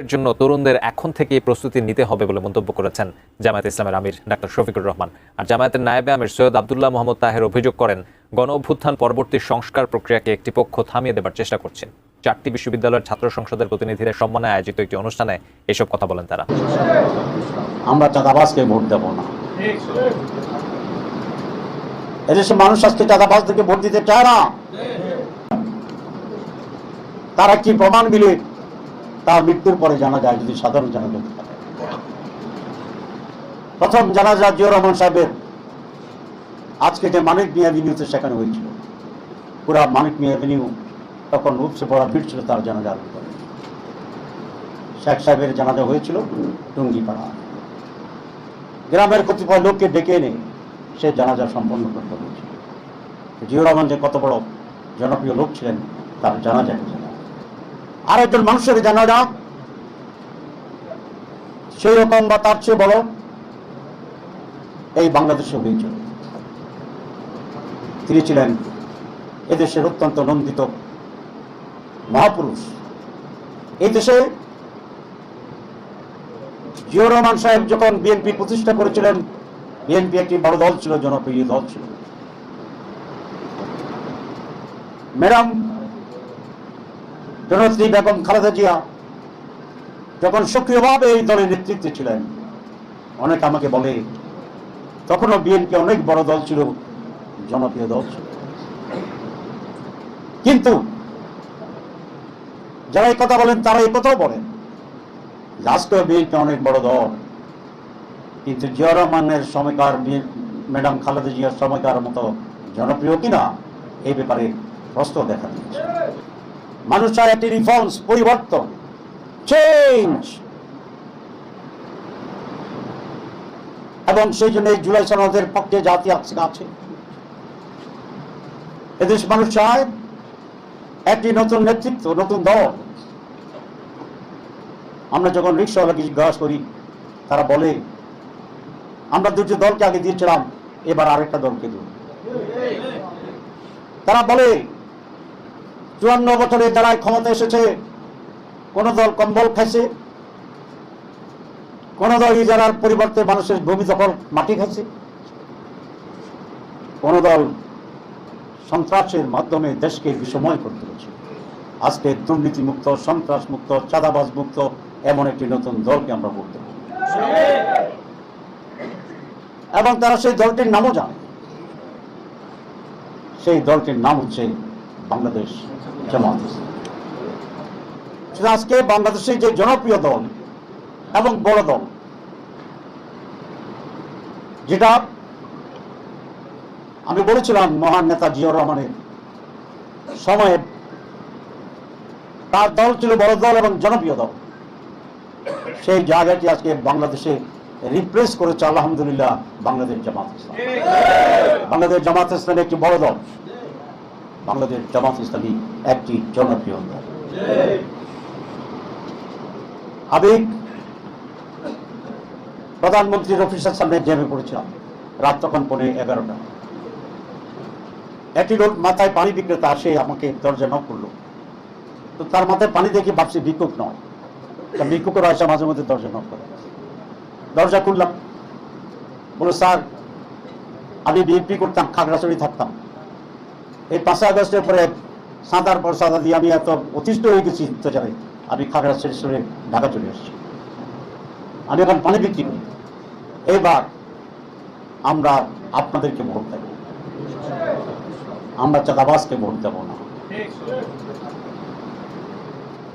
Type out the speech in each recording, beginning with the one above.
এর জন্য তরুণদের এখন থেকেই প্রস্তুতি নিতে হবে বলে মন্তব্য করেছেন জামায়াতে ইসলামের আমির ডাক্তার শফিকুর রহমান। আর জামায়াতের নায়েবে আমির সৈয়দ আব্দুল্লাহ মোহাম্মদ তাহের অভিযোগ করেন, গণ অভ্যুত্থান পরবর্তী সংস্কার প্রক্রিয়াকে একটি পক্ষ থামিয়ে দেবার চেষ্টা করছেন। 4টি বিশ্ববিদ্যালয়ের ছাত্র সংসদের প্রতিনিধিদের সম্মানে আয়োজিত একটি অনুষ্ঠানে এসব কথা বলেন তারা। আমরা চাঁদাবাজকে ভোট দেব না। এদেশের মানুষ আজকে চাঁদাবাজদেরকে ভোট দিতে চায় না। তারা কি প্রমাণ মিলে তার মৃত্যুর পরে জানা যায়, যদি সাধারণ জানাজা থাকে। প্রথম জানাজা জিয়াউর রহমান সাহেবের আজকে যে মানিক মিয়া এভিনিউতে সেখানে হয়েছিল, পুরা মানিক মিয়া এভিনিউ তখন উপসে পড়া ফিরছিল তার জানাজার উপরে। শেখ সাহেবের জানাজা হয়েছিল টুঙ্গিপাড়া। গ্রামের কতিপয় লোককে ডেকে এনে সে জানাজা সম্পন্ন করতে হয়েছিল। জিয়াউর রহমান যে কত বড় জনপ্রিয় লোক ছিলেন তার জানাজা। আর একজন মানুষের জানাজা সেই রকম বা তার চেয়ে বড় এই বাংলাদেশে হয়েছিল। তিনি ছিলেন এদেশের অত্যন্ত নন্দিত মহাপুরুষ। এই দেশে জিয়াউর রহমান সাহেব যখন বিএনপি প্রতিষ্ঠা করেছিলেন, বিএনপি একটি বড় দল ছিল, জনপ্রিয় দল ছিল। ম্যাডাম জননেত্রী বেগম খালেদা জিয়া যখন সক্রিয়ভাবে এই দলের নেতৃত্বে ছিলেন, অনেকে আমাকে বলে তখনও বিএনপি অনেক বড় দল ছিল, জনপ্রিয় দল ছিল। কিন্তু যারা এই কথা বলেন তারা এই কথাও বলেন আজকেও বিএনপি অনেক বড় দল, কিন্তু জিয়াউর রহমানের সময়কার ম্যাডাম খালেদা জিয়ার সময়কার মতো জনপ্রিয় কিনা এই ব্যাপারে প্রশ্ন দেখা দিচ্ছে। মানুষ চায় একটি রিফর্মস, পরিবর্তন, চেঞ্জ। এবং সেই জন্য এই জুলাই সনদের পক্ষে জাতি আছে। এদেশ মানুষ চায় একটি নতুন নেতৃত্ব, নতুন দল। আমরা যখন রিক্সাওয়ালাকে জিজ্ঞাসা করি, তারা বলে আমরা দুটি দলকে আগে দিয়েছিলাম, এবার আরেকটা দলকে দেব। তারা বলে 54 বছরে যারা ক্ষমতা এসেছে, কোন দল কম্বল খাইছে, কোন দল ইজারার পরিবর্তে মানুষের ভূমি দখল মাটি খাইছে, কোন দল সন্ত্রাসের মাধ্যমে দেশকে বিষময় করতে হচ্ছে। আজকে দুর্নীতি মুক্ত, সন্ত্রাস মুক্ত, চাঁদাবাজ মুক্ত এমন একটি নতুন দলকে আমরা ভোট দেব। এবং তারা সেই দলটির নামও জানে। সেই দলটির নাম হচ্ছে বাংলাদেশ জামাত ইসলামী। আজকে বাংলাদেশের যে জনপ্রিয় দল এবং বড় দল, যেটা আমি বলেছিলাম মহান নেতা জিয়াউর রহমানের সময়ে তার দল ছিল বড় দল এবং জনপ্রিয় দল, সেই জায়গাটি আজকে বাংলাদেশে রিপ্লেস করেছে আলহামদুলিল্লাহ বাংলাদেশ জামাত ইসলামী। বাংলাদেশ জামাত ইসলামী একটি বড় দল, বাংলাদেশ জামাত ইসলামী একটি জনপ্রিয় দল। আবেগ প্রধানমন্ত্রীর অফিসের সামনে জেমে পড়েছিলাম, রাত তখন 11:15। একটি লোক মাথায় পানি বিক্রেতা আসে আমাকে দরজা নক করলো। তো তার মাথায় পানি দেখে ভাবছি ভিক্ষুক নয়, ভিক্ষুকের আসা মাঝে মধ্যে দরজা নক করে। দরজা খুললাম, বলে স্যার আমি বিএনপি করতাম, খাগড়াছড়ি থাকতাম। এই 5 আগস্টের পরে সাঁতার পর সাঁদা দিয়ে আমি এত অতিষ্ঠ হয়ে গেছি, জানি আমি খাগড়াছড়ি সরে ঢাকা চলে এসেছি। আমি এখন পানি বিক্রি করি। এবার আমরা আপনাদেরকে ভোট দেব, আমরা চাঁদাবাজকে ভোট দেব না।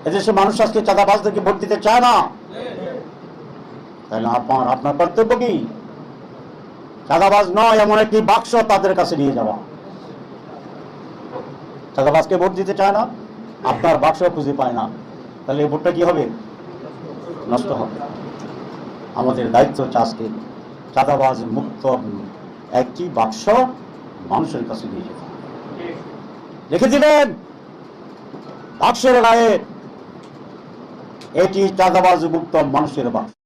এদেশে মানুষ আজকে চাঁদাবাজদেরকে ভোট দিতে চায় না। তাহলে আপনার কর্তব্য কি? চাঁদাবাজ নয় এমন একটি বাক্স তাদের কাছে নিয়ে যাওয়া। চাঁদাবাজকে ভোট দিতে চায় না, আপনার বাক্স খুঁজে পায় না, তাহলে এই ভোটটা কি হবে? নষ্ট হবে। আমাদের দায়িত্ব হচ্ছে আজকে চাঁদাবাজ মুক্ত একটি বাক্স মানুষের কাছে নিয়ে যেতে। লিখে দিবেন বাক্সের গায়ে, এটি চাঁদাবাজ মুক্ত মানুষের বাক্স।